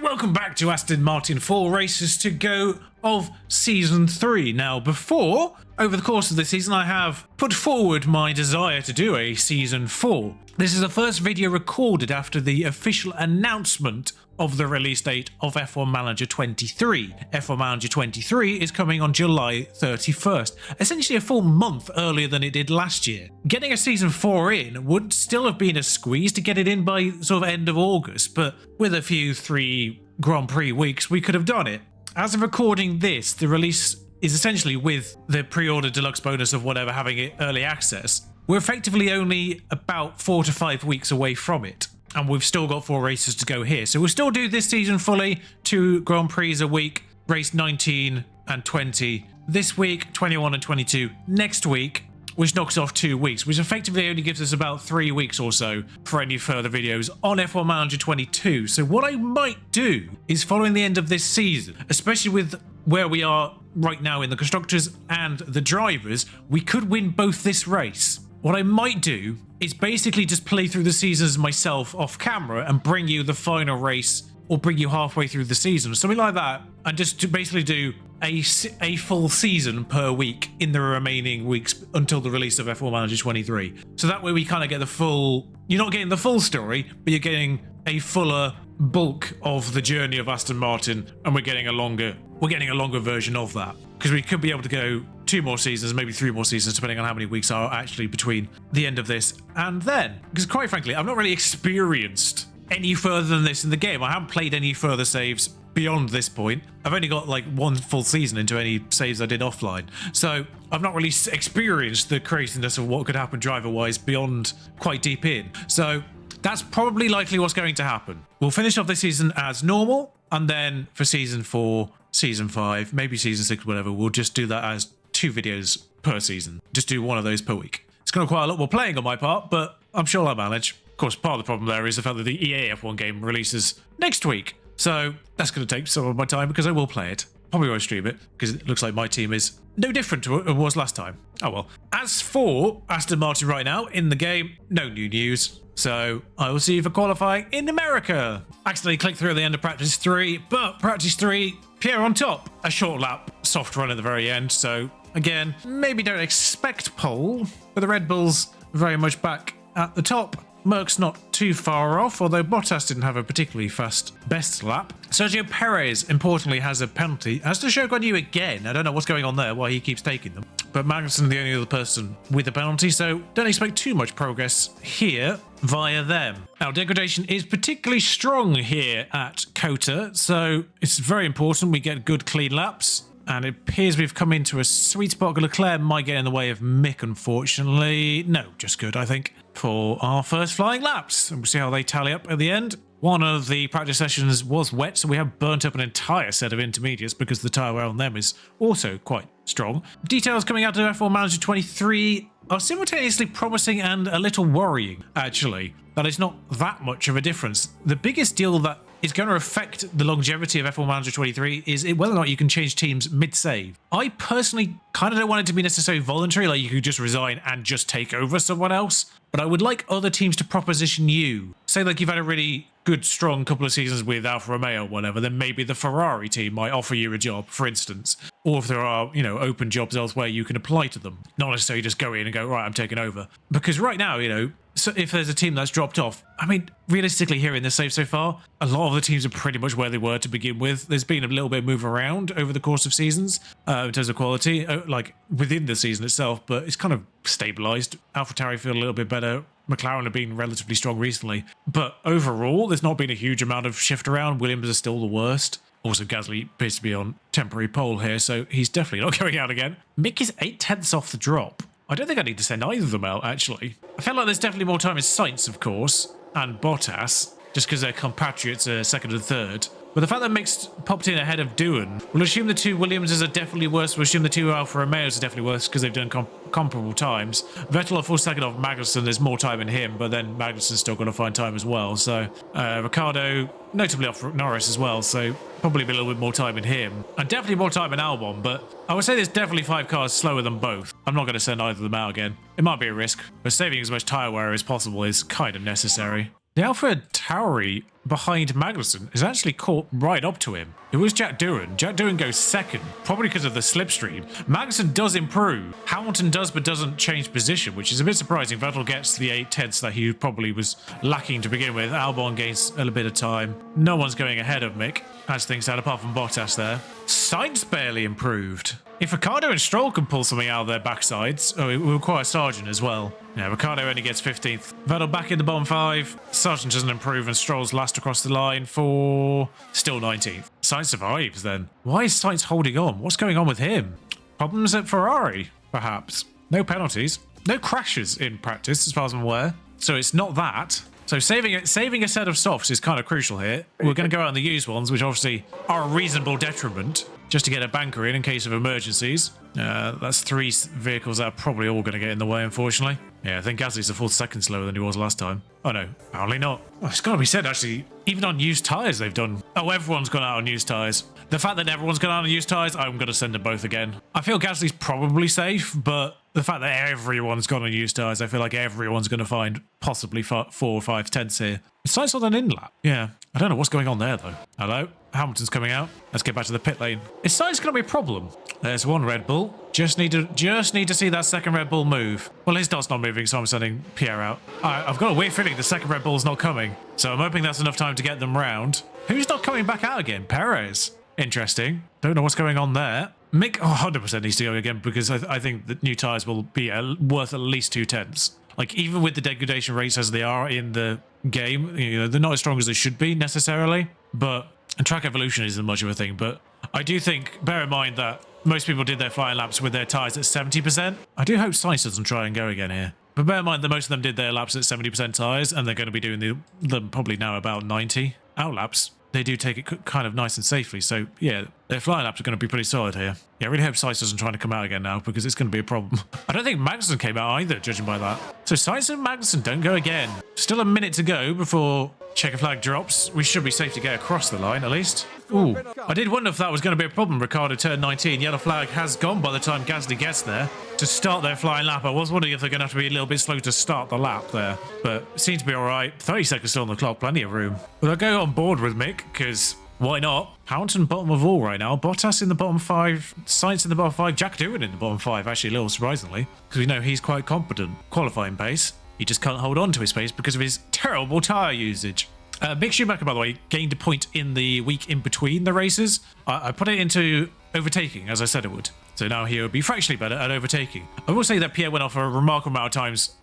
and welcome back to Aston Martin 4 races to go of Season 3. Now, before, over the course of the season, I have put forward my desire to do a Season 4. This is the first video recorded after the official announcement of the release date of F1 Manager 23. F1 Manager 23 is coming on July 31st, essentially a full month earlier than it did last year. Getting a Season 4 in would still have been a squeeze to get it in by sort of end of August, but with a few 3 Grand Prix weeks, we could have done it. As of recording this, the release is essentially with the pre-order deluxe bonus of whatever having it early access. We're effectively only about 4 to 5 weeks away from it. And we've still got 4 races to go here. So we'll still do this season fully, 2 Grand Prix a week, race 19 and 20. This week, 21 and 22. Next week, which knocks off 2 weeks, which effectively only gives us about 3 weeks or so for any further videos on F1 Manager 22. So what I might do is following the end of this season, especially with where we are right now in the Constructors and the drivers, we could win both this race. What I might do is basically just play through the seasons myself off camera and bring you the final race or bring you halfway through the season, something like that, and just to basically do a full season per week in the remaining weeks until the release of F1 Manager 23. So that way we kind of get the full, you're not getting the full story, but you're getting a fuller bulk of the journey of Aston Martin, and we're getting a longer version of that. Because we could be able to go 2 more seasons, maybe 3 more seasons, depending on how many weeks are actually between the end of this and then. Because quite frankly, I've not really experienced any further than this in the game. I haven't played any further saves beyond this point. I've only got like 1 full season into any saves I did offline. So I've not really experienced the craziness of what could happen driver-wise beyond quite deep in. So that's probably likely what's going to happen. We'll finish off this season as normal, and then for Season 4, Season 5, maybe Season 6, whatever, we'll just do that as 2 videos per season. Just do 1 of those per week. It's going to require a lot more playing on my part, but I'm sure I'll manage. Of course, part of the problem there is the fact that the EA F1 game releases next week. So that's going to take some of my time because I will play it. Probably won't stream it because it looks like my team is no different to what it was last time. Oh well. As for Aston Martin right now in the game, no new news. So I will see you for qualifying in America. Accidentally clicked through at the end of practice 3, but practice 3, Pierre on top. A short lap, soft run at the very end. So again, maybe don't expect pole, but the Red Bulls very much back at the top. Merck's not too far off, although Bottas didn't have a particularly fast best lap. Sergio Perez, importantly, has a penalty. As to Shogun Yu again, I don't know what's going on there, why he keeps taking them. But Magnussen the only other person with a penalty, so don't expect too much progress here via them. Now, degradation is particularly strong here at COTA, so it's very important we get good clean laps. And it appears we've come into a sweet spot. Leclerc might get in the way of Mick, unfortunately. No, just good, I think, for our first flying laps. And we'll see how they tally up at the end. One of the practice sessions was wet, so we have burnt up an entire set of intermediates because the tyre wear on them is also quite strong. Details coming out of F1 Manager 23 are simultaneously promising and a little worrying, actually. That it's not that much of a difference. The biggest deal that is going to affect the longevity of F1 Manager 23 is whether or not you can change teams mid-save. I personally kind of don't want it to be necessarily voluntary, like you could just resign and just take over someone else, but I would like other teams to proposition you. Say like you've had a really good, strong couple of seasons with Alfa Romeo or whatever, then maybe the Ferrari team might offer you a job, for instance. Or if there are, you know, open jobs elsewhere, you can apply to them. Not necessarily just go in and go, right, I'm taking over. Because right now, you know, so if there's a team that's dropped off, I mean, realistically here in this save so far, a lot of the teams are pretty much where they were to begin with. There's been a little bit of move around over the course of seasons in terms of quality, like within the season itself, but it's kind of stabilized. AlphaTauri feel a little bit better. McLaren have been relatively strong recently. But overall, there's not been a huge amount of shift around. Williams are still the worst. Also, Gasly appears to be on temporary pole here, so he's definitely not going out again. Mick is 8/10 off the drop. I don't think I need to send either of them out, actually. I feel like there's definitely more time in Sainz, of course, and Bottas, just because their compatriots are 2nd and 3rd. But the fact that Mick's popped in ahead of Doohan, we'll assume the 2 Williamses are definitely worse. We'll assume the 2 Alfa Romeos are definitely worse because they've done comparable times. Vettel a full second off Magnussen, there's more time in him, but then Magnussen's still got to find time as well. So Ricciardo, notably off Norris as well, so probably a little bit more time in him. And definitely more time in Albon, but I would say there's definitely 5 cars slower than both. I'm not going to send either of them out again. It might be a risk, but saving as much tyre wear as possible is kind of necessary. The AlphaTauri behind Magnussen is actually caught right up to him. It was Jack Doohan. Jack Doohan goes second, probably because of the slipstream. Magnussen does improve. Hamilton does, but doesn't change position, which is a bit surprising. Vettel gets the 8/10 that he probably was lacking to begin with. Albon gains a little bit of time. No one's going ahead of Mick, as things stand, apart from Bottas there. Sainz barely improved. If Ricciardo and Stroll can pull something out of their backsides, it will require Sargent as well. Yeah, Ricciardo only gets 15th. Vettel back in the bottom 5. Sargent doesn't improve, and Stroll's last across the line for still 19th. Sainz survives then. Why is Sainz holding on? What's going on with him? Problems at Ferrari, perhaps. No penalties. No crashes in practice, as far as I'm aware. So it's not that. So saving a set of softs is kind of crucial here. We're going to go out on the used ones, which obviously are a reasonable detriment, just to get a banker in case of emergencies. That's 3 vehicles that are probably all going to get in the way, unfortunately. Yeah, I think Gasly's a full second slower than he was last time. Oh no, apparently not. Well, it's got to be said, actually, even on used tyres they've done. Oh, everyone's gone out on used tyres. The fact that everyone's gone out on used tyres, I'm going to send them both again. I feel Gasly's probably safe, but the fact that everyone's gone on used tyres, I feel like everyone's going to find possibly 4 or 5 tenths here. It's Sainz on an in-lap. Yeah, I don't know what's going on there, though. Hello? Hamilton's coming out. Let's get back to the pit lane. Is Sainz going to be a problem? There's one Red Bull. Just need to see that second Red Bull move. Well, his dot's not moving, so I'm sending Pierre out. I've got a weird feeling the second Red Bull's not coming, so I'm hoping that's enough time to get them round. Who's not coming back out again? Perez. Interesting. Don't know what's going on there. Mick 100% needs to go again, because I think that new tyres will be worth at least 2 tenths. Like, even with the degradation rates as they are in the game, you know, they're not as strong as they should be necessarily, but and track evolution isn't much of a thing. But I do think, bear in mind that most people did their flying laps with their tyres at 70%. I do hope Sainz doesn't try and go again here. But bear in mind that most of them did their laps at 70% tyres, and they're going to be doing them probably now about 90 out laps. They do take it kind of nice and safely. So, yeah, their flying laps are going to be pretty solid here. Yeah, I really hope Sainz doesn't try to come out again now, because it's going to be a problem. I don't think Magnussen came out either, judging by that. So Sainz and Magnussen don't go again. Still a minute to go before checker flag drops. We should be safe to get across the line, at least. Ooh, I did wonder if that was going to be a problem. Ricciardo turned 19. Yellow flag has gone by the time Gasly gets there to start their flying lap. I was wondering if they're going to have to be a little bit slow to start the lap there, but it seems to be all right. 30 seconds still on the clock, plenty of room. But I'll go on board with Mick, because why not? Hamilton bottom of all right now. Bottas in the bottom 5. Sainz in the bottom 5. Jack Doohan in the bottom 5, actually, a little surprisingly, because we know he's quite competent. Qualifying pace. He just can't hold on to his pace because of his terrible tyre usage. Mick Schumacher, by the way, gained a point in the week in between the races. I put it into overtaking, as I said it would. So now he will be fractionally better at overtaking. I will say that Pierre went off a remarkable amount of times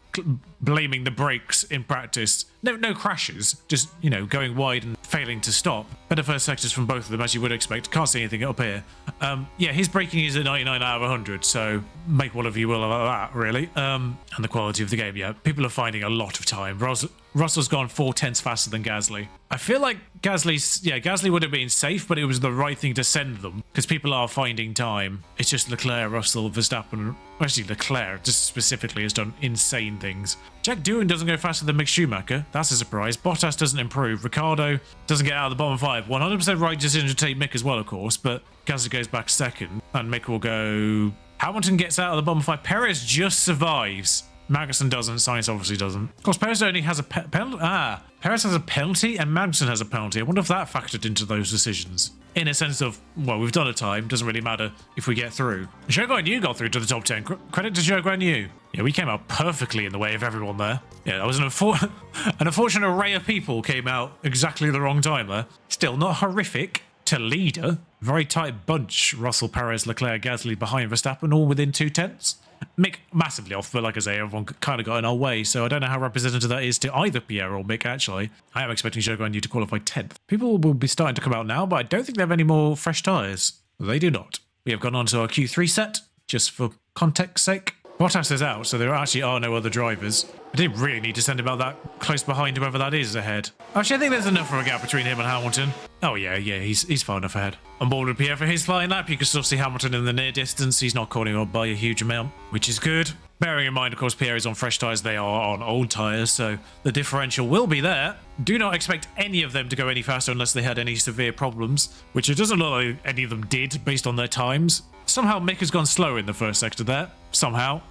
blaming the brakes in practice. No crashes, just, you know, going wide and failing to stop. Better first sectors from both of them, as you would expect. Can't see anything up here. Yeah, his braking is a 99 out of 100, so make what of you will about that, really. And the quality of the game, yeah. People are finding a lot of time. Russell's gone 4 tenths faster than Gasly. I feel like Gasly would have been safe, but it was the right thing to send them, because people are finding time. It's just Leclerc, Russell, Verstappen, actually Leclerc just specifically has done insane things. Jack Doohan doesn't go faster than Mick Schumacher. That's a surprise. Bottas doesn't improve. Ricciardo doesn't get out of the bottom 5. 100% right decision to take Mick as well, of course, but Gasly goes back second, and Mick will go... Hamilton gets out of the bottom 5. Perez just survives. Magnussen doesn't. Sainz obviously doesn't. Of course, Perez only has a penalty. Perez has a penalty and Magnussen has a penalty. I wonder if that factored into those decisions. In a sense of, well, we've done a time. Doesn't really matter if we get through. Zhou Guanyu got through to the top 10. Credit to Zhou Guanyu. Yeah, we came out perfectly in the way of everyone there. Yeah, that was an unfortunate array of people came out exactly the wrong time there. Still not horrific. To leader. Very tight bunch. Russell, Perez, Leclerc, Gasly behind Verstappen, all within 2 tenths. Mick massively off, but like I say, everyone kind of got in our way, so I don't know how representative that is to either Pierre or Mick, actually. I am expecting Zhou Guanyu to qualify 10th. People will be starting to come out now, but I don't think they have any more fresh tyres. They do not. We have gone on to our Q3 set, just for context's sake. Bottas is out, so there actually are no other drivers. I didn't really need to send him out that close behind whoever that is ahead. Actually, I think there's enough of a gap between him and Hamilton. Oh yeah, he's far enough ahead. On board with Pierre for his flying lap. You can still see Hamilton in the near distance. He's not calling up by a huge amount, which is good. Bearing in mind, of course, Pierre is on fresh tyres. They are on old tyres, so the differential will be there. Do not expect any of them to go any faster unless they had any severe problems, which it doesn't look like any of them did based on their times. Somehow Mick has gone slow in the first sector there. Somehow.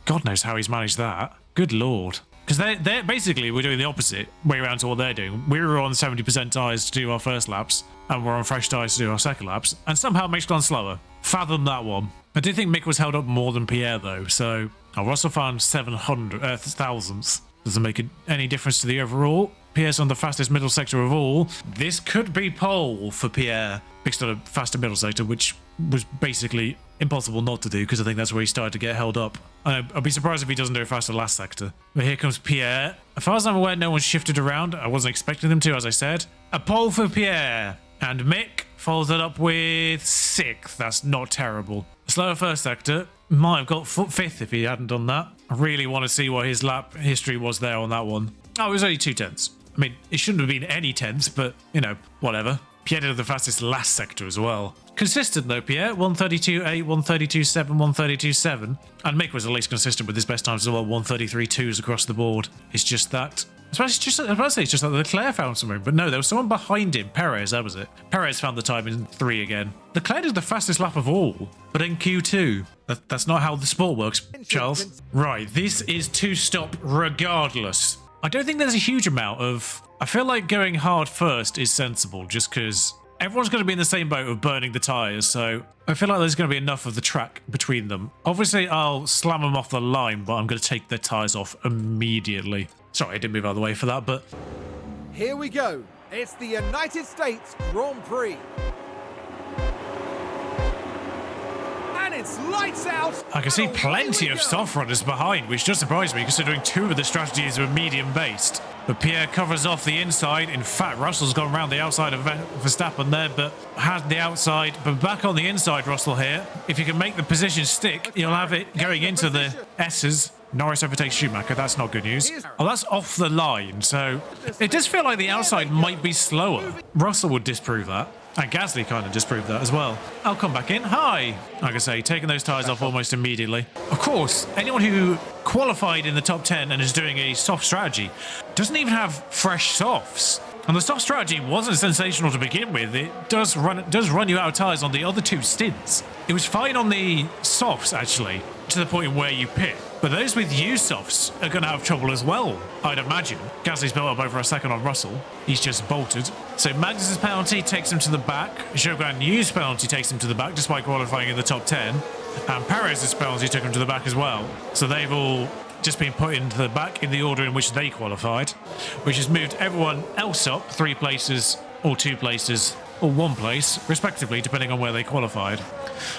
God knows how he's managed that. Good lord. Because they're basically, we're doing the opposite way around to what they're doing. We were on 70% tyres to do our first laps, and we're on fresh tyres to do our second laps, and somehow Mick's gone slower. Fathom that one. I do think Mick was held up more than Pierre, though, so Russell found 700 thousandths. Doesn't make any difference to the overall. Pierre's on the fastest middle sector of all. This could be pole for Pierre. Mick's on a faster middle sector, which was basically impossible not to do, because I think that's where he started to get held up. I'd be surprised if he doesn't do a faster last sector. But here comes Pierre. As far as I'm aware, no one's shifted around. I wasn't expecting them to, as I said. A pole for Pierre. And Mick follows it up with 6th. That's not terrible. Slower first sector. Might have got 5th if he hadn't done that. I really want to see what his lap history was there on that one. Oh, it was only 2 tenths. I mean, it shouldn't have been any tenths, but, you know, whatever. Pierre did the fastest last sector as well. Consistent though, Pierre. 132.8, 132.7, 132.7. And Mick was at least consistent with his best times as well. 133.2s across the board. It's just that... I was about to say it's just that Leclerc found something, but no, there was someone behind him. Perez, that was it. Perez found the time in 3 again. Leclerc did the fastest lap of all, but in Q2. That's not how the sport works, Charles. Right, this is 2-stop regardless. I don't think there's a huge amount of... I feel like going hard first is sensible, just because everyone's going to be in the same boat of burning the tyres, so I feel like there's going to be enough of the track between them. Obviously, I'll slam them off the line, but I'm going to take their tyres off immediately. Sorry, I didn't move out of the way for that, but... Here we go. It's the United States Grand Prix. And it's lights out. I can see plenty of soft runners behind, which does surprise me, considering 2 of the strategies were medium-based. But Pierre covers off the inside. In fact, Russell's gone around the outside of Verstappen there, but had the outside. But back on the inside, Russell here. If you can make the position stick, you'll have it going into the S's. Norris overtakes Schumacher. That's not good news. Oh, that's off the line. So it does feel like the outside might be slower. Russell would disprove that. And Gasly kind of disproved that as well. I'll come back in. Hi. Like I say, taking those tyres off almost immediately. Of course, anyone who qualified in the top 10 and is doing a soft strategy doesn't even have fresh softs. And the soft strategy wasn't sensational to begin with. It does run you out of tyres on the other 2 stints. It was fine on the softs, actually, to the point where you pit. But those with used softs are going to have trouble as well, I'd imagine. Gasly's built up over a second on Russell. He's just bolted. So Magnus's penalty takes him to the back. Shogun Yu's penalty takes him to the back, despite qualifying in the top 10. And Perez's penalty took him to the back as well. So they've all just been put into the back in the order in which they qualified, which has moved everyone else up 3 places or 2 places or 1 place, respectively, depending on where they qualified.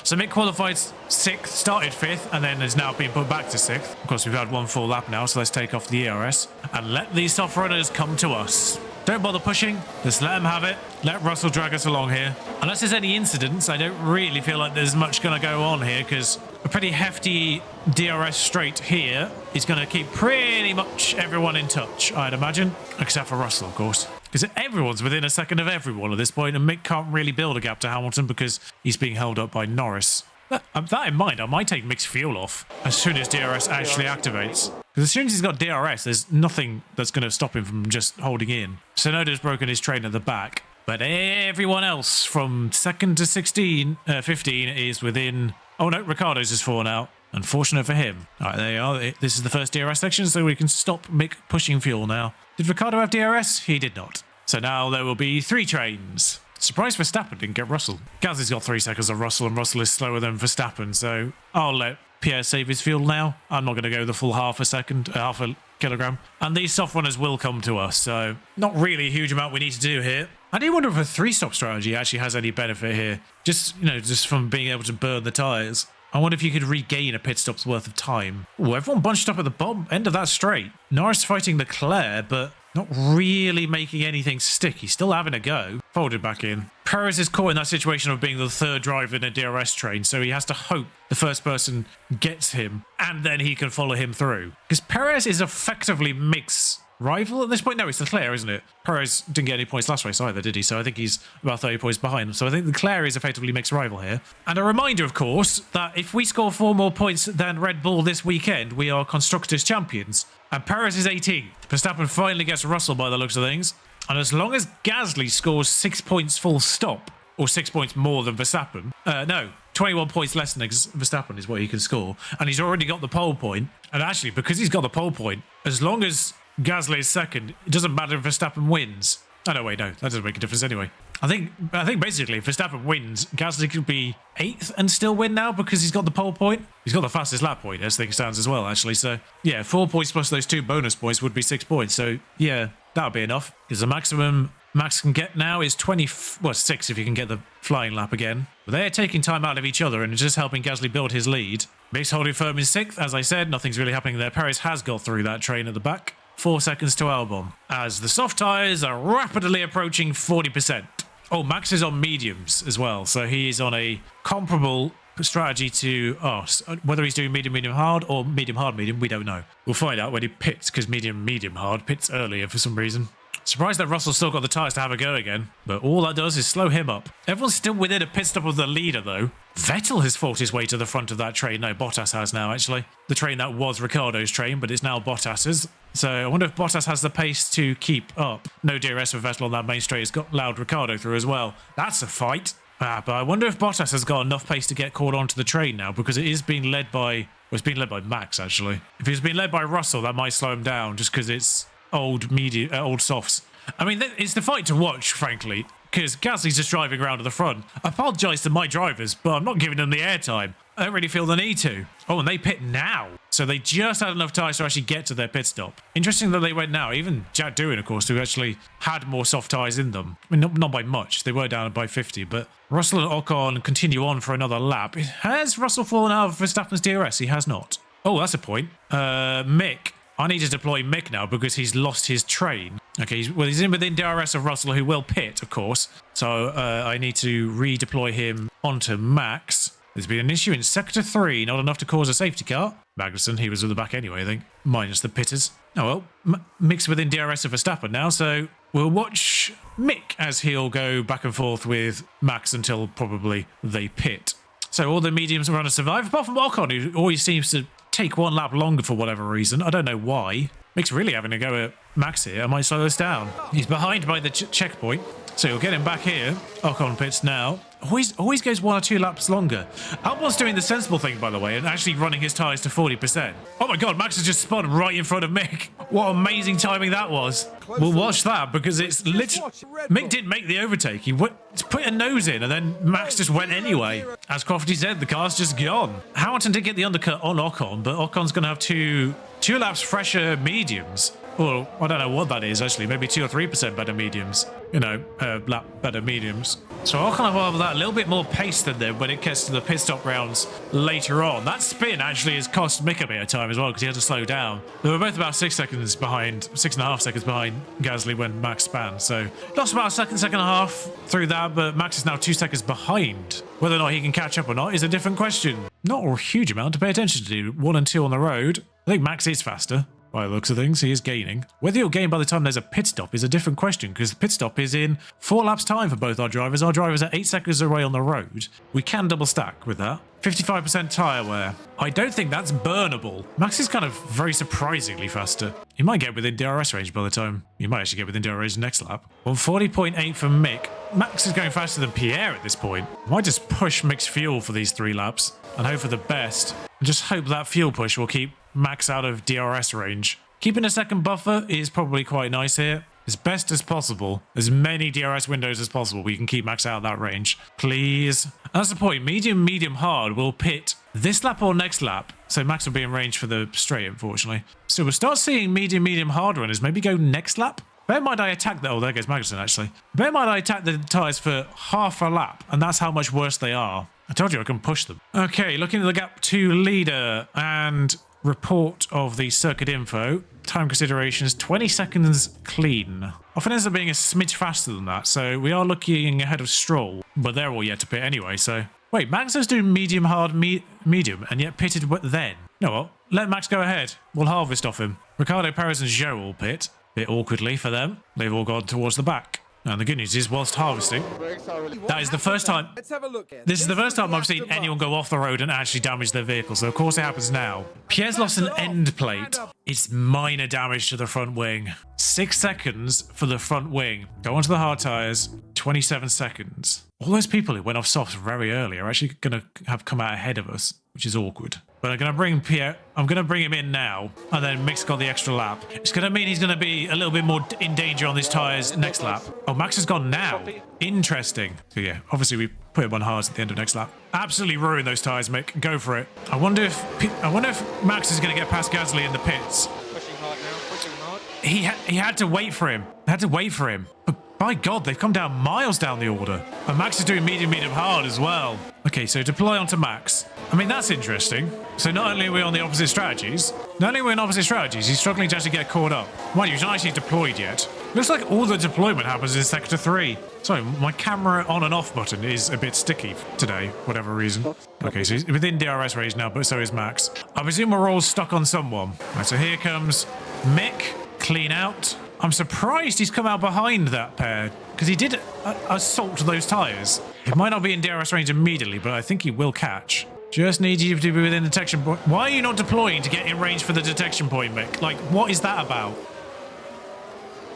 So Mick qualified 6th, started 5th, and then has now been put back to 6th. Of course, we've had 1 full lap now, so let's take off the ERS and let these soft runners come to us. Don't bother pushing, just let them have it. Let Russell drag us along here. Unless there's any incidents, I don't really feel like there's much going to go on here, because a pretty hefty DRS straight here is going to keep pretty much everyone in touch, I'd imagine. Except for Russell, of course. Because everyone's within a second of everyone at this point, and Mick can't really build a gap to Hamilton because he's being held up by Norris. That in mind, I might take Mick's fuel off as soon as DRS actually activates. Because as soon as he's got DRS, there's nothing that's going to stop him from just holding in. Sonoda's broken his train at the back, but everyone else from 2nd to 15 is within... Oh no, Ricciardo's is 4 now. Unfortunate for him. All right, there you are. This is the first DRS section, so we can stop Mick pushing fuel now. Did Ricciardo have DRS? He did not. So now there will be 3 trains. Surprised Verstappen didn't get Russell. Gasly's got 3 seconds on Russell, and Russell is slower than Verstappen, so I'll let Pierre save his fuel now. I'm not going to go the full half a kilogram. And these soft runners will come to us, so not really a huge amount we need to do here. I do wonder if a 3-stop strategy actually has any benefit here. Just from being able to burn the tyres. I wonder if you could regain a pit stop's worth of time. Oh, everyone bunched up at the bottom end of that straight. Norris fighting Leclerc, but not really making anything stick. He's still having a go. Folded back in. Perez is caught in that situation of being the 3rd driver in a DRS train, so he has to hope the first person gets him, and then he can follow him through. Because Perez is effectively Mick's rival at this point. No, it's Leclerc, isn't it? Perez didn't get any points last race either, did he? So I think he's about 30 points behind. So I think Leclerc is effectively Mick's rival here. And a reminder, of course, that if we score 4 more points than Red Bull this weekend, we are Constructors champions. And Perez is 18th. Verstappen finally gets Russell by the looks of things. And as long as Gasly scores 6 points full stop, or 6 points more than Verstappen, 12 21 points less than Verstappen is what he can score. And he's already got the pole point. And actually, because he's got the pole point, as long as Gasly is second, it doesn't matter if Verstappen wins. Oh, no, wait, no. That doesn't make a difference anyway. I think basically if Verstappen wins, Gasly could be 8th and still win now because he's got the pole point. He's got the fastest lap point as things stands as well, actually. So, yeah, 4 points plus those 2 bonus points would be 6 points. So, yeah, that would be enough. Because the maximum Max can get now is 6 if you can get the flying lap again. But they're taking time out of each other and just helping Gasly build his lead. Mick's holding firm in 6th. As I said, nothing's really happening there. Perez has got through that train at the back. 4 seconds to Albon. As the soft tyres are rapidly approaching 40%. Oh, Max is on mediums as well. So he is on a comparable strategy to whether he's doing medium hard or medium hard medium, we don't know. We'll find out when he pits because medium hard pits earlier for some reason. Surprised that Russell's still got the tyres to have a go again, but all that does is slow him up. Everyone's still within a pit stop of the leader though. Vettel has fought his way to the front of that train. No, Bottas has now actually. The train that was Ricciardo's train, but it's now Bottas's. So I wonder if Bottas has the pace to keep up. No DRS for Vettel on that main straight. It's got loud Ricciardo through as well. That's a fight. But I wonder if Bottas has got enough pace to get caught onto the train now because it is being led by... Well, it's being led by Max, actually. If it's being led by Russell, that might slow him down just because it's old softs. I mean, it's the fight to watch, frankly, because Gasly's just driving around to the front. I apologise to my drivers, but I'm not giving them the airtime. I don't really feel the need to. Oh, and they pit now. So they just had enough tyres to actually get to their pit stop. Interesting that they went now. Even Jack Doohan, of course, who actually had more soft tyres in them. I mean, not by much. They were down by 50, but Russell and Ocon continue on for another lap. Has Russell fallen out of Verstappen's DRS? He has not. Oh, that's a point. Mick. I need to deploy Mick now because he's lost his train. Okay, he's in within DRS of Russell, who will pit, of course. So I need to redeploy him onto Max. There's been an issue in Sector 3, not enough to cause a safety car. Magnussen, he was at the back anyway, I think, minus the pitters. Oh well, Mick's within DRS of Verstappen now, so we'll watch Mick as he'll go back and forth with Max until probably they pit. So all the mediums runners survive, apart from Ocon, who always seems to take 1 lap longer for whatever reason. I don't know why. Mick's really having a go at Max here. I might slow this down. He's behind by the checkpoint, so you'll get him back here. Ocon pits now. Always goes 1 or 2 laps longer. Albon's doing the sensible thing, by the way, and actually running his tyres to 40%. Oh my god, Max has just spun right in front of Mick. What amazing timing that was. We'll watch that because it's literally... Mick didn't make the overtake. He put a nose in and then Max just went anyway. As Crofty said, the car's just gone. Hamilton did get the undercut on Ocon, but Ocon's going to have two laps fresher mediums. Well, I don't know what that is, actually. Maybe 2 or 3% better mediums. You know, lap better mediums. So Ocon will have that a little bit more pace than them when it gets to the pit stop rounds later on. That spin actually has cost Mick a bit of time as well because he had to slow down. They were both about 6.5 seconds behind Gasly when Max span. So lost about a second and a half through that, but Max is now 2 seconds behind. Whether or not he can catch up or not is a different question. Not a huge amount to pay attention to. 1 and 2 on the road. I think Max is faster. By the looks of things, he is gaining. Whether he'll gain by the time there's a pit stop is a different question because the pit stop is in 4 laps time for both our drivers. Our drivers are 8 seconds away on the road. We can double stack with that. 55% tyre wear. I don't think that's burnable. Max is kind of very surprisingly faster. He might get within DRS range by the time. He might actually get within DRS range next lap. On 40.8 for Mick. Max is going faster than Pierre at this point. I might just push Mick's fuel for these 3 laps and hope for the best. And just hope that fuel push will keep Max out of DRS range. Keeping a second buffer is probably quite nice here. As best as possible, as many DRS windows as possible, we can keep Max out of that range. Please. That's the point. Medium, hard will pit this lap or next lap. So Max will be in range for the straight, unfortunately. So we'll start seeing medium, hard runners maybe go next lap. Bear in mind I attack the... Oh, there goes Magnussen, actually. Bear in mind I attack the tyres for half a lap, and that's how much worse they are. I told you I can push them. Okay, looking at the gap to leader and report of the circuit info. Time considerations, 20 seconds clean. Often ends up being a smidge faster than that, so we are looking ahead of Stroll, but they're all yet to pit anyway, so... Wait, Max is doing medium, hard, medium, and yet pitted then? No, well, let Max go ahead. We'll harvest off him. Ricciardo, Perez and Zhou all pit. Bit awkwardly for them. They've all gone towards the back. And the good news is, whilst harvesting, that is the first time. This is the first time I've seen anyone go off the road and actually damage their vehicle. So of course it happens now. Pierre's lost an end plate. It's minor damage to the front wing. 6 seconds for the front wing. Go onto the hard tyres. 27 seconds. All those people who went off softs very early are actually going to have come out ahead of us, which is awkward. But I'm going to bring Pierre, I'm going to bring him in now, and then Mick's got the extra lap. It's going to mean he's going to be a little bit more in danger on these tyres next lap. Oh, Max has gone now. Interesting. So yeah, obviously we put him on hards at the end of next lap. Absolutely ruin those tyres, Mick. Go for it. I wonder if Max is going to get past Gasly in the pits. Pushing hard now, pushing hard. He had to wait for him. Had to wait for him. But by God, they've come down miles down the order. And Max is doing medium hard as well. Okay, so deploy onto Max. I mean, that's interesting. So not only are we on the opposite strategies, he's struggling to actually get caught up. Mind you, he's not actually deployed yet. Looks like all the deployment happens in Sector 3. Sorry, my camera on and off button is a bit sticky today, whatever reason. Okay, so he's within DRS range now, but so is Max. I presume we're all stuck on someone. Right, so here comes Mick, clean out. I'm surprised he's come out behind that pair, because he did assault those tyres. It might not be in DRS range immediately, but I think he will catch. Just need you to be within detection point. Why are you not deploying to get in range for the detection point, Mick? Like, what is that about?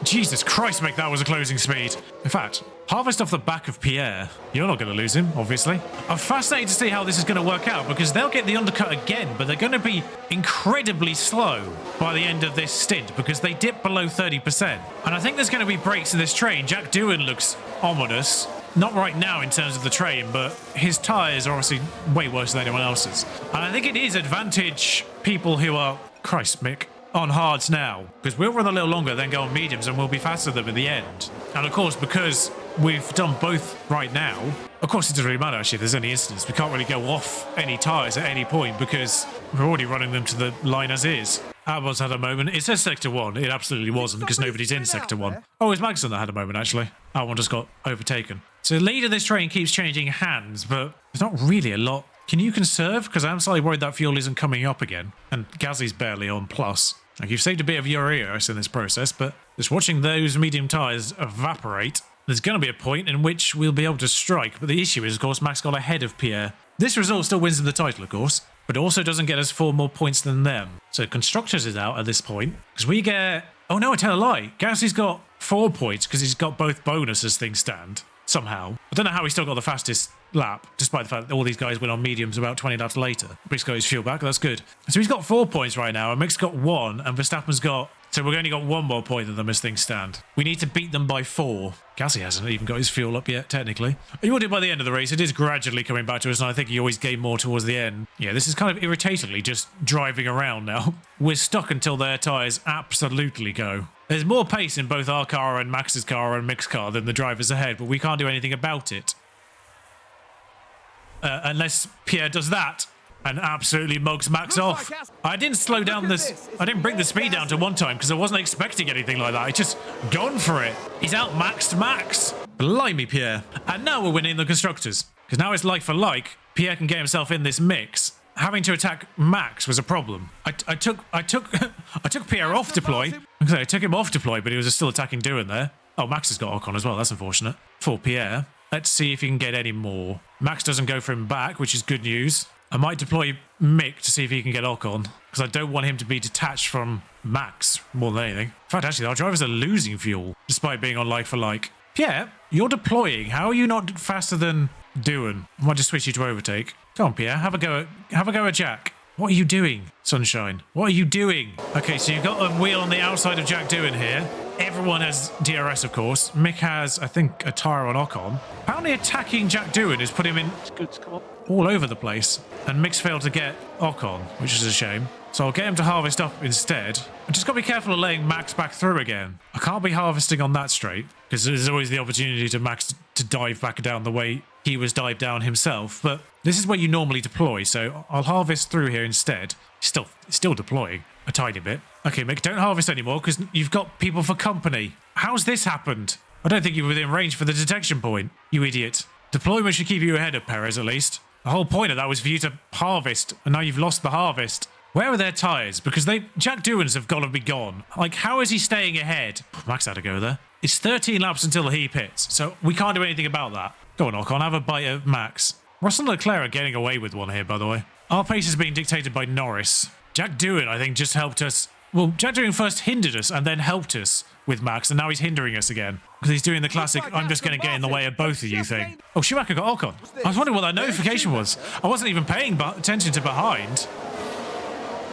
Jesus Christ, Mick, that was a closing speed. In fact, harvest off the back of Pierre. You're not going to lose him, obviously. I'm fascinated to see how this is going to work out, because they'll get the undercut again, but they're going to be incredibly slow by the end of this stint, because they dip below 30%. And I think there's going to be breaks in this train. Jack Doohan looks ominous. Not right now in terms of the train, but his tyres are obviously way worse than anyone else's. And I think it is advantage people who are, Christ, Mick, on hards now, because we'll run a little longer, then go on mediums, and we'll be faster than them in the end. And of course, because we've done both right now, of course it doesn't really matter actually if there's any incidents. We can't really go off any tyres at any point because we're already running them to the line as is. Albon's had a moment. It says Sector 1. It absolutely wasn't because nobody's in Sector 1. Oh, it's Magnussen that had a moment actually. Albon just got overtaken. So the lead of this train keeps changing hands, but there's not really a lot. Can you conserve? Because I'm slightly worried that fuel isn't coming up again. And Gasly's barely on plus. Like, you've saved a bit of your ears in this process, but just watching those medium tyres evaporate, there's going to be a point in which we'll be able to strike. But the issue is, of course, Max got ahead of Pierre. This result still wins him the title, of course, but also doesn't get us 4 more points than them. So Constructors is out at this point, because we get... Oh no, I tell a lie. Gasly's got 4 points because he's got both bonus as things stand, somehow. I don't know how he still got the fastest lap, despite the fact that all these guys went on mediums about 20 laps later. Mick's got his fuel back, that's good. So he's got 4 points right now, and Mick's got 1, and Verstappen's got... So we've only got 1 more point than them as things stand. We need to beat them by 4. Gasly hasn't even got his fuel up yet, technically. He will do by the end of the race. It is gradually coming back to us, and I think he always gained more towards the end. Yeah, this is kind of irritatingly just driving around now. We're stuck until their tyres absolutely go. There's more pace in both our car and Max's car and Mick's car than the drivers ahead, but we can't do anything about it. Unless Pierre does that and absolutely mugs Max off. I didn't slow down this. I didn't bring the speed down to 1 time because I wasn't expecting anything like that. I just gone for it. He's outmaxed Max. Blimey, Pierre. And now we're winning the Constructors. Because now it's like for like. Pierre can get himself in this mix. Having to attack Max was a problem. I took Pierre off deploy. I took him off deploy, but he was still attacking Doohan there. Oh, Max has got Ocon as well. That's unfortunate. For Pierre. Let's see if he can get any more. Max doesn't go for him back, which is good news. I might deploy Mick to see if he can get Ocon, because I don't want him to be detached from Max more than anything. In fact, actually, our drivers are losing fuel, despite being on like for like. Pierre, you're deploying. How are you not faster than Doohan? I might just switch you to overtake. Come on, Pierre, have a go at Jack. What are you doing, Sunshine? What are you doing? Okay, so you've got a wheel on the outside of Jack Doohan here. Everyone has DRS, of course. Mick has, I think, a tyre on Ocon. Apparently attacking Jack Doohan has put him in all over the place. And Mick's failed to get Ocon, which is a shame. So I'll get him to harvest up instead. I just got to be careful of letting Max back through again. I can't be harvesting on that straight, because there's always the opportunity to Max to dive back down the way he was dived down himself. But this is where you normally deploy, so I'll harvest through here instead. Still deploying a tiny bit. Okay, Mick, don't harvest anymore because you've got people for company. How's this happened? I don't think you were within range for the detection point, you idiot. Deployment should keep you ahead of Perez at least. The whole point of that was for you to harvest, and now you've lost the harvest. Where are their tyres? Because Jack Doohan's have got to be gone. Like, how is he staying ahead? Max had to go there. It's 13 laps until he pits, so we can't do anything about that. Go on, Ocon, have a bite of Max. Russell and Leclerc are getting away with one here, by the way. Our pace is being dictated by Norris. Jack Doohan, I think, just helped us. Well, Jack Doohan first hindered us and then helped us with Max, and now he's hindering us again. because he's doing the classic, I'm just going to get in the way of both of you thing. Oh, Schumacher got Ocon. I was wondering what that notification was. I wasn't even paying attention to behind.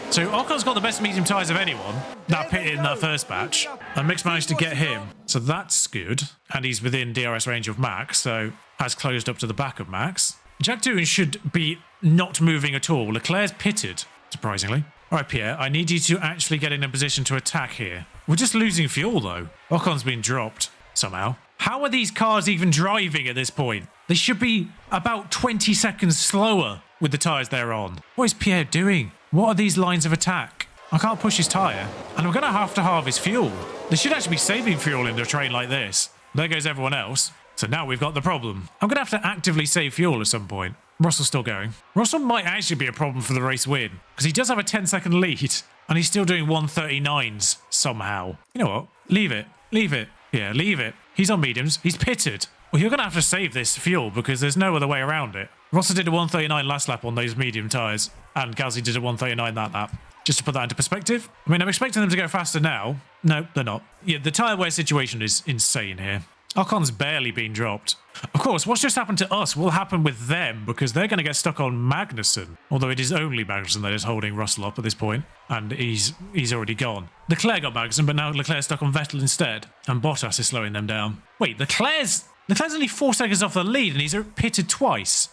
So Ocon's got the best medium tyres of anyone that pitted in that first batch, and Mick's managed to get him. So that's good. And he's within DRS range of Max, so has closed up to the back of Max. Jack Doohan should be not moving at all. Leclerc's pitted, surprisingly. All right, Pierre, I need you to actually get in a position to attack here. We're just losing fuel, though. Ocon's been dropped somehow. How are these cars even driving at this point? They should be about 20 seconds slower with the tyres they're on. What is Pierre doing? What are these lines of attack? I can't push his tyre, and I'm going to have to halve his fuel. They should actually be saving fuel in a train like this. There goes everyone else. So now we've got the problem. I'm going to have to actively save fuel at some point. Russell's still going. Russell might actually be a problem for the race win, because he does have a 10-second lead, and he's still doing 139s somehow. You know what? Leave it. Leave it. Yeah, leave it. He's on mediums. He's pitted. Well, you're going to have to save this fuel because there's no other way around it. Russell did a 139 last lap on those medium tyres, and Gasly did a 139 that lap. Just to put that into perspective. I mean, I'm expecting them to go faster now. No, they're not. Yeah, the tyre wear situation is insane here. Ocon's barely been dropped. Of course, what's just happened to us will happen with them because they're going to get stuck on Magnussen. Although it is only Magnussen that is holding Russell up at this point, and he's already gone. Leclerc got Magnussen, but now Leclerc's stuck on Vettel instead, and Bottas is slowing them down. Wait, Leclerc's only 4 seconds off the lead, and he's pitted twice.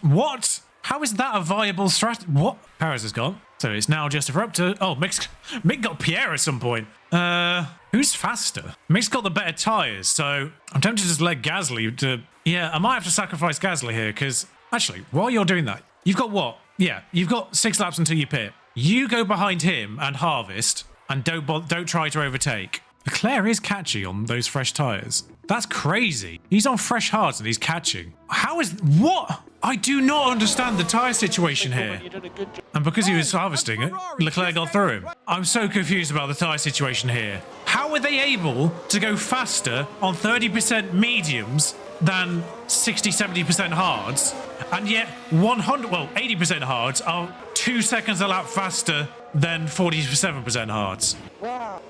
What? How is that a viable strategy? What? Perez has gone. So it's now just up to... Oh, Mick got Pierre at some point. Who's faster? Mick's got the better tyres, so I'm tempted to just let Gasly to... Yeah, I might have to sacrifice Gasly here, because... Actually, while you're doing that, you've got what? Yeah, you've got 6 laps until you pit. You go behind him and harvest, and don't try to overtake. Leclerc is catching on those fresh tyres. That's crazy. He's on fresh hards and he's catching. How is... What? I do not understand the tyre situation here. And because he was harvesting it, Leclerc got through him. I'm so confused about the tyre situation here. How are they able to go faster on 30% mediums than 60-70% hards, and yet 80% hards are 2 seconds a lap faster than 47% hards?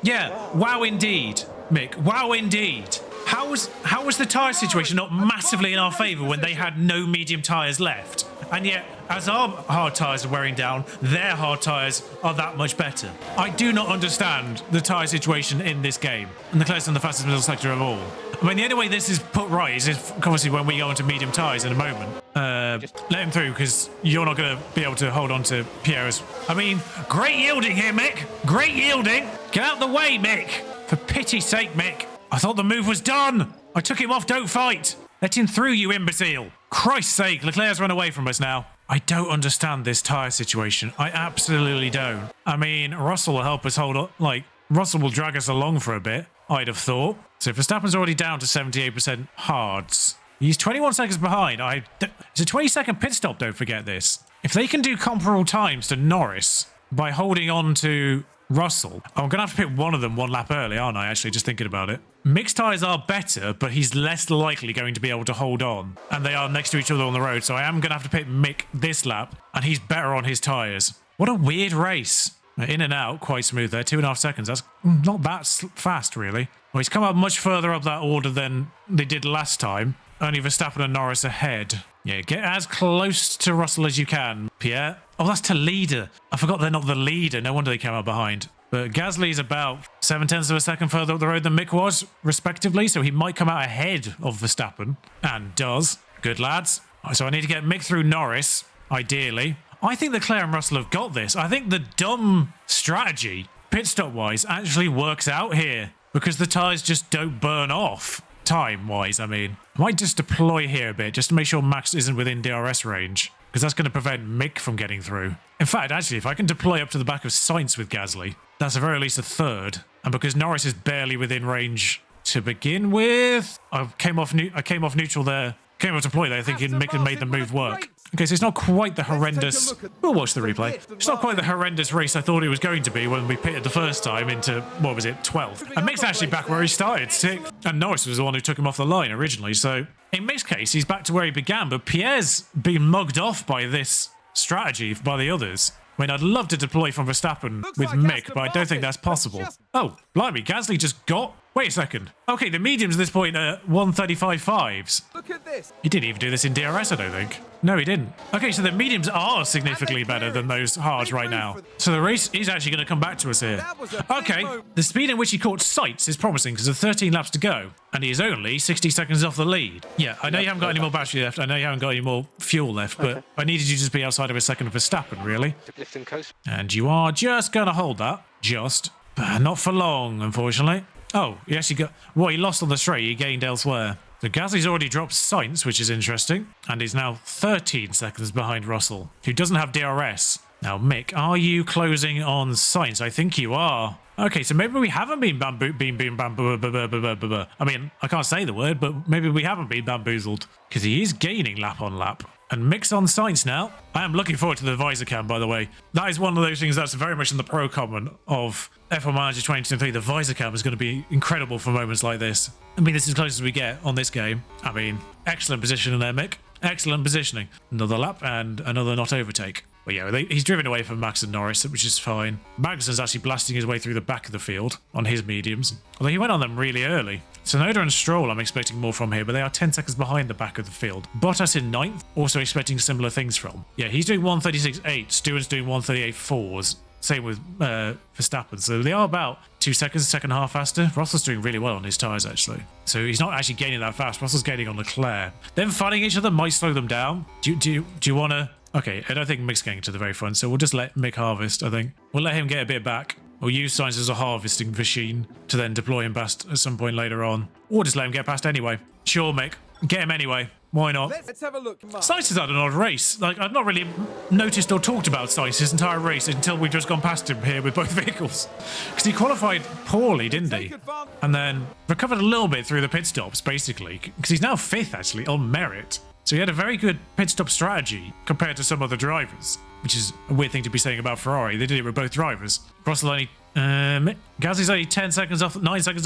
Yeah, wow indeed, Mick. Wow indeed. How was the tyre situation not massively in our favour when they had no medium tyres left? And yet, as our hard tyres are wearing down, their hard tyres are that much better. I do not understand the tyre situation in this game. And Leclerc's in the fastest middle sector of all. I mean, the only way this is put right is if, obviously, when we go into medium tyres in a moment. Let him through, because you're not going to be able to hold on to Pierre's... I mean, great yielding here, Mick. Great yielding. Get out the way, Mick. For pity's sake, Mick. I thought the move was done. I took him off, don't fight. Let him through, you imbecile. Christ's sake, Leclerc's run away from us now. I don't understand this tyre situation. I absolutely don't. I mean, Russell will help us hold up. Like, Russell will drag us along for a bit, I'd have thought. So Verstappen's already down to 78% hards. He's 21 seconds behind. It's a 20-second pit stop, don't forget this. If they can do comparable times to Norris by holding on to Russell, I'm going to have to pick one of them one lap early, aren't I, actually, just thinking about it. Mixed tyres are better, but he's less likely going to be able to hold on. And they are next to each other on the road, so I am going to have to pick Mick this lap, and he's better on his tyres. What a weird race. In and out, quite smooth there, 2.5 seconds. That's not that fast, really. Well, he's come up much further up that order than they did last time. Only Verstappen and Norris ahead. Yeah, get as close to Russell as you can, Pierre. Oh, that's to leader. I forgot they're not the leader. No wonder they came out behind. But Gasly's about 0.7 of a second further up the road than Mick was, respectively, so he might come out ahead of Verstappen. And does. Good lads. So I need to get Mick through Norris, ideally. I think Leclerc and Russell have got this. I think the dumb strategy, pit stop-wise, actually works out here. Because the tyres just don't burn off. Time-wise, I mean. I might just deploy here a bit, just to make sure Max isn't within DRS range. Because that's going to prevent Mick from getting through. In fact, actually, if I can deploy up to the back of Sainz with Gasly, that's at very least a third. And because Norris is barely within range to begin with, I came off neutral there. Came off deploy there thinking Mick had made the move work. Okay, so it's not quite the horrendous... We'll watch the replay. It's not quite the horrendous race I thought it was going to be when we pitted the first time into, what was it, 12th. And Mick's actually back where he started, 6th. And Norris was the one who took him off the line originally, so... In Mick's case, he's back to where he began, but Pierre's been mugged off by this strategy by the others. I mean, I'd love to deploy from Verstappen with Mick, but I don't think that's possible. Oh, blimey, Gasly just got Wait a second. Okay, the mediums at this point are 135.5s. Look at this. He didn't even do this in DRS, I don't think. No, he didn't. Okay, so the mediums are significantly better than those hards right now. So the race is actually going to come back to us here. Okay, the speed in which he caught sights is promising because there's 13 laps to go. And he is only 60 seconds off the lead. Yeah, I know you haven't got any more battery left. I know you haven't got any more fuel left, but I needed you to just be outside of a second of Verstappen, really. Lifting coast. And you are just going to hold that. Just. But not for long, unfortunately. Oh, he actually got... Well, he lost on the straight. He gained elsewhere. So Gasly's already dropped Sainz, which is interesting. And he's now 13 seconds behind Russell, who doesn't have DRS. Now, Mick, are you closing on Sainz? I think you are. Okay, so maybe we haven't been bamboo... I mean, I can't say the word, but maybe we haven't been bamboozled. Because he is gaining lap on lap. And Mick's on Sainz now. I am looking forward to the visor cam, by the way. That is one of those things that's very much in the pro comment of F1 Manager 2023. The visor cam is going to be incredible for moments like this. I mean, this is as close as we get on this game. I mean, excellent position in there, Mick. Excellent positioning. Another lap and another not overtake. But yeah, he's driven away from Max and Norris, which is fine. Magnussen's actually blasting his way through the back of the field on his mediums. Although he went on them really early. Tsunoda and Stroll I'm expecting more from here, but they are 10 seconds behind the back of the field. Bottas in 9th, also expecting similar things from. Yeah, he's doing 136.8. Stewart's doing 138.4s. Same with Verstappen. So they are about 2 seconds, second half faster. Russell's doing really well on his tyres, actually. So he's not actually gaining that fast. Russell's gaining on Leclerc. Them fighting each other might slow them down. Do you want to... Okay, I don't think Mick's getting to the very front, so we'll just let Mick harvest, I think. We'll let him get a bit back. We'll use Sainz as a harvesting machine to then deploy him past at some point later on. Or just let him get past anyway. Sure, Mick. Get him anyway. Why not? Let's have a look. Sainz has had an odd race. Like, I've not really noticed or talked about Sainz his entire race until we've just gone past him here with both vehicles. Because he qualified poorly, didn't he? And then recovered a little bit through the pit stops, basically. Because he's now 5th, actually, on merit. So he had a very good pit stop strategy compared to some other drivers, which is a weird thing to be saying about Ferrari. They did it with both drivers. Russell only... Gasly's only 9 seconds off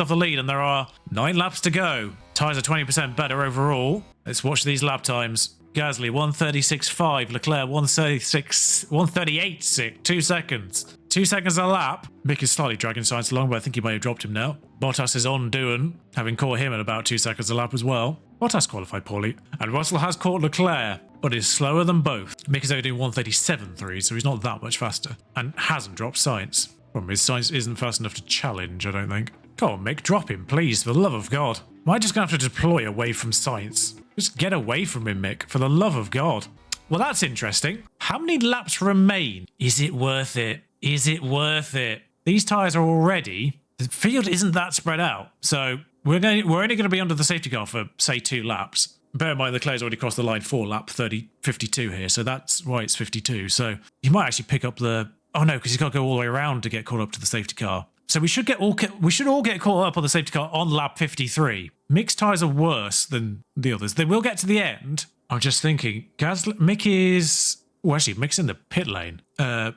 the lead, and there are 9 laps to go. Tyres are 20% better overall. Let's watch these lap times. Gasly, 136.5. Leclerc, 138.6. 2 seconds. 2 seconds a lap. Mick is slightly dragging Sainz along, but I think he may have dropped him now. Bottas is on doing, having caught him at about 2 seconds a lap as well. Bottas qualified poorly. And Russell has caught Leclerc, but is slower than both. Mick is only doing 137.3, so he's not that much faster. And hasn't dropped Sainz. Problem is, Sainz isn't fast enough to challenge, I don't think. Come on, Mick, drop him, please, for the love of God. Am I just going to have to deploy away from Sainz? Just get away from him, Mick, for the love of God. Well, that's interesting. How many laps remain? Is it worth it? Is it worth it? These tyres are already... The field isn't that spread out, so we're only going to be under the safety car for, say, 2 laps. Bear in mind, Leclerc's already crossed the line for lap 52 here, so that's why it's 52. So you might actually pick up the... Oh, no, because he's got to go all the way around to get caught up to the safety car. So we should all get caught up on the safety car on lap 53. Mixed tyres are worse than the others. They will get to the end. I'm just thinking, Mick is... Well, actually, Mick's in the pit lane,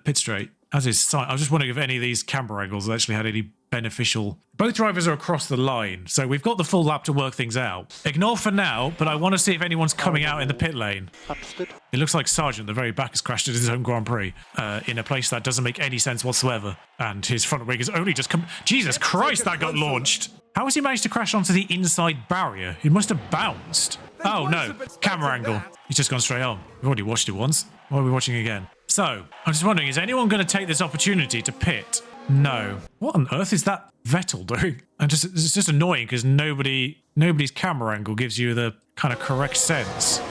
pit straight, as is Sainz. I was just wondering if any of these camera angles actually had any beneficial... Both drivers are across the line, so we've got the full lap to work things out. Ignore for now, but I want to see if anyone's coming out in the pit lane. Understood. It looks like Sargent, the very back, has crashed at his own Grand Prix in a place that doesn't make any sense whatsoever. And his front wing has only just come... Jesus Christ, that got launched! How has he managed to crash onto the inside barrier? He must have bounced. Oh, no. Camera angle. He's just gone straight on. We've already watched it once. Why are we watching again? So, I'm just wondering, is anyone going to take this opportunity to pit? No. What on earth is that Vettel doing? It's just annoying because nobody's camera angle gives you the kind of correct sense.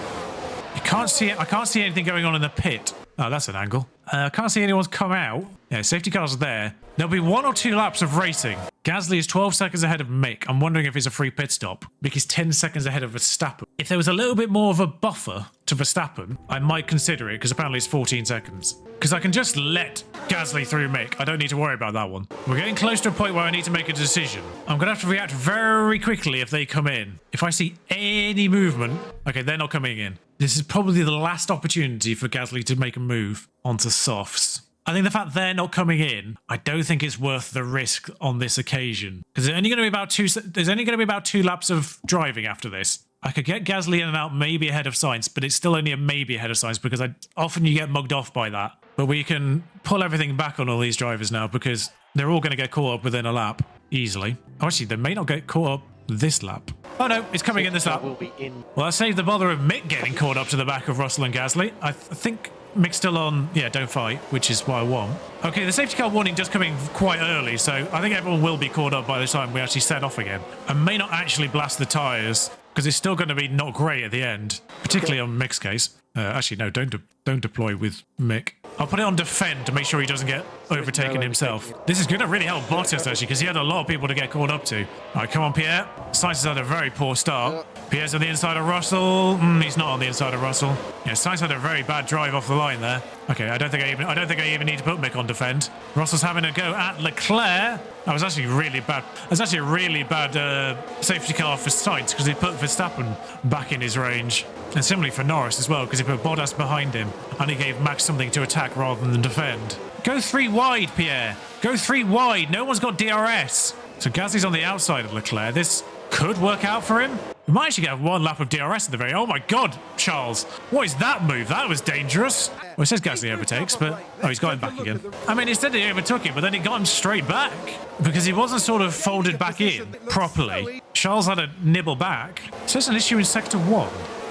You can't see it. I can't see anything going on in the pit. Oh, that's an angle. I can't see anyone's come out. Yeah, safety car's there. There'll be 1 or 2 laps of racing. Gasly is 12 seconds ahead of Mick. I'm wondering if it's a free pit stop. Mick is 10 seconds ahead of Verstappen. If there was a little bit more of a buffer to Verstappen, I might consider it, because apparently it's 14 seconds. Because I can just let Gasly through Mick. I don't need to worry about that one. We're getting close to a point where I need to make a decision. I'm going to have to react very quickly if they come in. If I see any movement... Okay, they're not coming in. This is probably the last opportunity for Gasly to make a move onto softs. I think the fact they're not coming in, I don't think it's worth the risk on this occasion. Because there's only going to be about 2 laps of driving after this. I could get Gasly in and out maybe ahead of Sainz, but it's still only a maybe ahead of Sainz because often you get mugged off by that. But we can pull everything back on all these drivers now because they're all going to get caught up within a lap. easily. Oh, actually, they may not get caught up this lap. Oh no, it's coming in this lap. Will be in. Well, that saved the bother of Mick getting caught up to the back of Russell and Gasly. I think Mick's still on, yeah, don't fight, which is what I want. Okay, the safety car warning does come in quite early, so I think everyone will be caught up by the time we actually set off again. I may not actually blast the tyres, because it's still going to be not great at the end, particularly on Mick's case. Actually, no, don't deploy with Mick. I'll put it on defend to make sure he doesn't get overtaken himself. This is going to really help Bottas, actually, because he had a lot of people to get caught up to. All right, come on, Pierre. Sainz has had a very poor start. Pierre's on the inside of Russell. He's not on the inside of Russell. Yeah, Sainz had a very bad drive off the line there. Okay, I don't think I even need to put Mick on defend. Russell's having a go at Leclerc. That was actually really bad. That's actually a really bad safety car for Sainz because he put Verstappen back in his range. And similarly for Norris as well, because he put Bottas behind him and he gave Max something to attack rather than defend. Go 3 wide, Pierre. Go 3 wide. No one's got DRS. So Gasly's on the outside of Leclerc. This could work out for him. We might actually get 1 lap of DRS at the very... Oh my God, Charles. What is that move? That was dangerous. Well, it says Gasly overtakes, but... Oh, he's got him back again. I mean, instead he overtook him, but then he got him straight back because he wasn't sort of folded back in properly. Charles had a nibble back. So there's an issue in sector 1.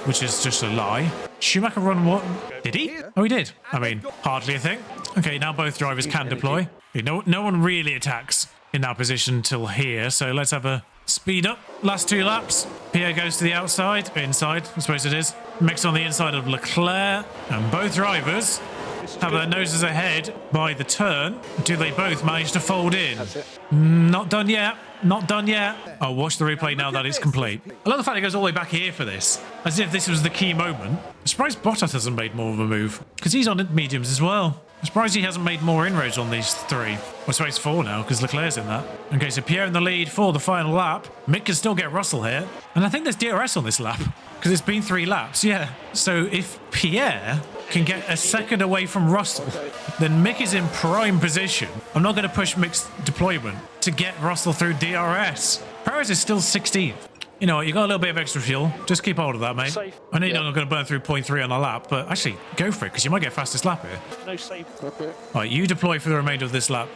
Which is just a lie. Schumacher run what? Did he? Oh, he did. I mean, hardly a thing. Okay, now both drivers can deploy. Okay, no one really attacks in that position till here, so let's have a speed up. Last 2 laps. Pierre goes to the outside, inside, I suppose it is. Mick's on the inside of Leclerc, and both drivers have their noses ahead by the turn. Do they both manage to fold in? That's it. Not done yet. Not done yet. I'll watch the replay now that it's complete. I love the fact it goes all the way back here for this, as if this was the key moment. I'm surprised Bottas hasn't made more of a move, because he's on mediums as well. I'm surprised he hasn't made more inroads on these 3. Well, I suppose 4 now, because Leclerc's in that. Okay, so Pierre in the lead for the final lap. Mick can still get Russell here. And I think there's DRS on this lap, because it's been 3 laps, yeah. So if Pierre can get a second away from Russell, then Mick is in prime position. I'm not going to push Mick's deployment to get Russell through DRS. Perez is still 16th. You know what, you got a little bit of extra fuel. Just keep hold of that, mate. Safe. I know you're not going to burn through 0.3 on a lap, but actually, go for it, because you might get fastest lap here. No save. Okay. All right, you deploy for the remainder of this lap.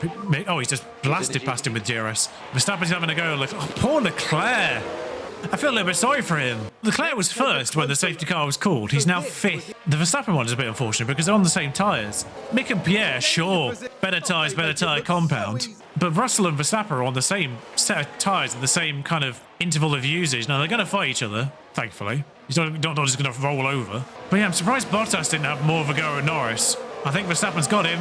Oh, he's just blasted past him with DRS. Verstappen's having a go. Like, oh, poor Leclerc. I feel a little bit sorry for him. Leclerc was first when the safety car was called. He's now 5th. The Verstappen one is a bit unfortunate because they're on the same tyres. Mick and Pierre, sure. Better tyres, better tyre compound. But Russell and Verstappen are on the same set of tyres and the same kind of interval of usage. Now, they're going to fight each other, thankfully. He's not just going to roll over. But yeah, I'm surprised Bottas didn't have more of a go at Norris. I think Verstappen's got him.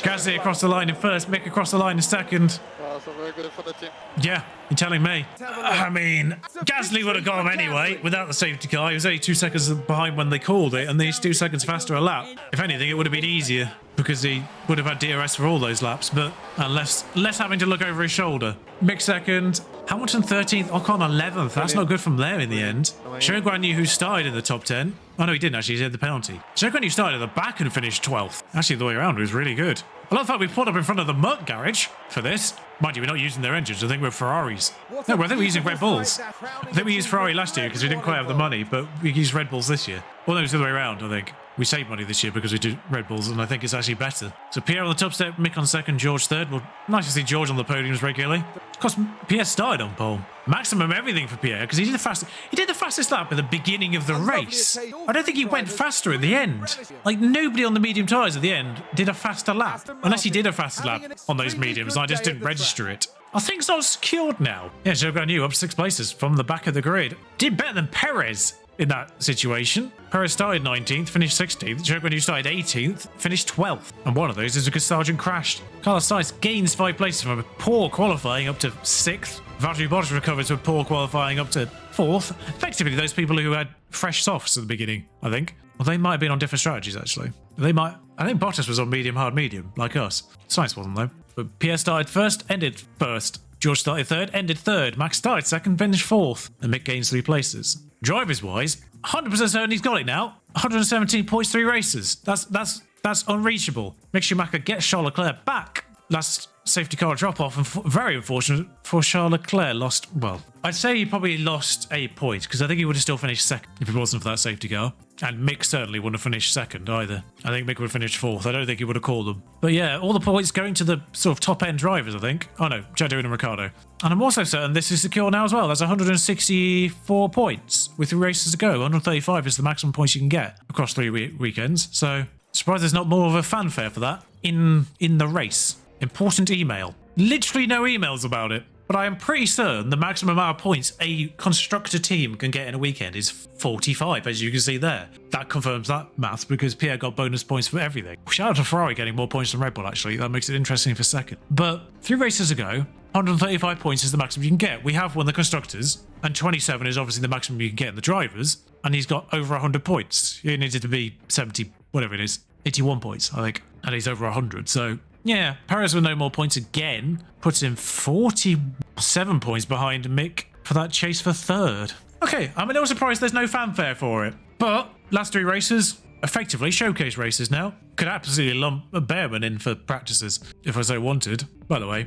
Gasly across the line in first, Mick across the line in second. So very good for the team. Yeah, you're telling me. I mean, Gasly would have got him anyway without the safety car. He was only 2 seconds behind when they called it, and he's 2 seconds faster a lap. If anything, it would have been easier because he would have had DRS for all those laps, but less having to look over his shoulder. Mick second, Hamilton 13th, Ocon 11th. That's not good from there in the end. Zhou Guanyu, who started in the top 10. Oh no, he didn't actually. He had the penalty. Zhou Guanyu started at the back and finished 12th. Actually, the way around was really good. I love the fact we pulled up in front of the Merc garage for this. Mind you, we're not using their engines. I think we're Ferraris. No, I think we're using Red Bulls. I think we used Ferrari last year because we didn't quite have the money, but we used Red Bulls this year. Well, no, it's the other way around, I think. We saved money this year because we do Red Bulls, and I think it's actually better. So Pierre on the top step, Mick on second, George third. Well, nice to see George on the podiums regularly. Of course, Pierre started on pole. Maximum everything for Pierre because he did the fastest lap at the beginning of the race. I don't think he went faster at the end. Like, nobody on the medium tyres at the end did a faster lap. Unless he did a faster lap on those mediums, and I just didn't register it. Are things not secured now? Yeah, Zhou Guanyu up 6 places from the back of the grid. Did better than Perez in that situation. Perez started 19th, finished 16th. Zhou Guanyu started 18th, finished 12th. And one of those is because Sargent crashed. Carlos Sainz gains 5 places from a poor qualifying up to 6th. Valtteri Bottas recovers from poor qualifying up to 4th. Effectively, those people who had fresh softs at the beginning, I think. Well, they might have been on different strategies, actually. I think Bottas was on medium, hard, medium, like us. Sainz wasn't, though. But Pierre started first, ended first. George started third, ended third. Max started second, finished 4th. And Mick gains 3 places. Drivers-wise, 100% certain he's got it now. 117 points, 3 races. That's unreachable. Mick Schumacher gets Charles Leclerc back last safety car drop off, and very unfortunate for Charles Leclerc. Lost, well, I'd say he probably lost a point because I think he would have still finished second if it wasn't for that safety car. And Mick certainly wouldn't have finished second either. I think Mick would have finished fourth. I don't think he would have called them. But yeah, all the points going to the sort of top end drivers, I think. Oh no, Jado and Ricciardo. And I'm also certain this is secure now as well. There's 164 points with 3 races to go. 135 is the maximum points you can get across 3 weekends. So surprised there's not more of a fanfare for that in the race. Important email. Literally no emails about it. But I am pretty certain the maximum amount of points a constructor team can get in a weekend is 45, as you can see there. That confirms that math because Pierre got bonus points for everything. Shout out to Ferrari getting more points than Red Bull, actually. That makes it interesting for second. But 3 races ago, 135 points is the maximum you can get. We have won the constructors, and 27 is obviously the maximum you can get in the drivers, and he's got over 100 points. He needed to be 70, whatever it is, 81 points, I think, and he's over 100, so... Yeah, Perez with no more points again puts him 47 points behind Mick for that chase for third. Okay, I'm a little surprised there's no fanfare for it. But last 3 races, effectively showcase races now. Could absolutely lump a Bearman in for practices if I so wanted. By the way,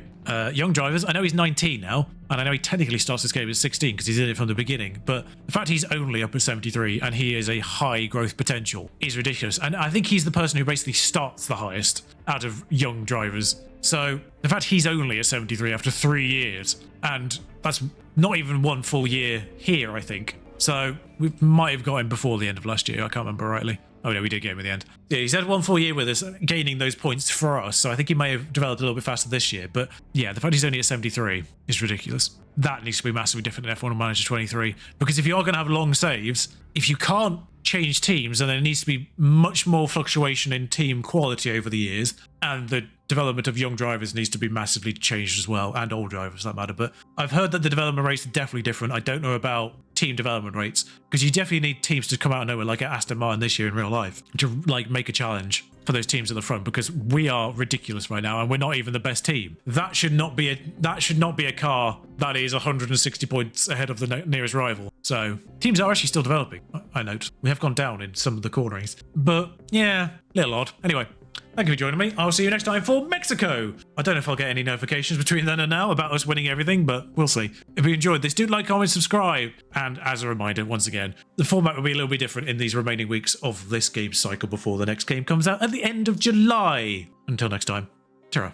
young drivers, I know he's 19 now, and I know he technically starts this game at 16 because he's in it from the beginning, but the fact he's only up at 73 and he is a high growth potential is ridiculous. And I think he's the person who basically starts the highest out of young drivers. So the fact he's only at 73 after 3 years, and that's not even 1 full year here, I think. So we might have got him before the end of last year. I can't remember rightly. Oh no, we did get him at the end. Yeah, he's had 1 full year with us, gaining those points for us. So I think he may have developed a little bit faster this year. But yeah, the fact he's only at 73 is ridiculous. That needs to be massively different in F1 and Manager 23. Because if you are going to have long saves, if you can't change teams, then there needs to be much more fluctuation in team quality over the years. And the development of young drivers needs to be massively changed as well, and old drivers for that matter. But I've heard that the development rates are definitely different. I don't know about team development rates, because you definitely need teams to come out of nowhere, like at Aston Martin this year in real life, to like make a challenge for those teams at the front, because we are ridiculous right now and we're not even the best team. That should not be a car that is 160 points ahead of the nearest rival. So teams are actually still developing, I note. We have gone down in some of the cornerings, but yeah, little odd. Anyway, thank you for joining me. I'll see you next time for Mexico. I don't know if I'll get any notifications between then and now about us winning everything, but we'll see. If you enjoyed this, do like, comment, subscribe. And as a reminder, once again, the format will be a little bit different in these remaining weeks of this game cycle before the next game comes out at the end of July. Until next time, ta-ra.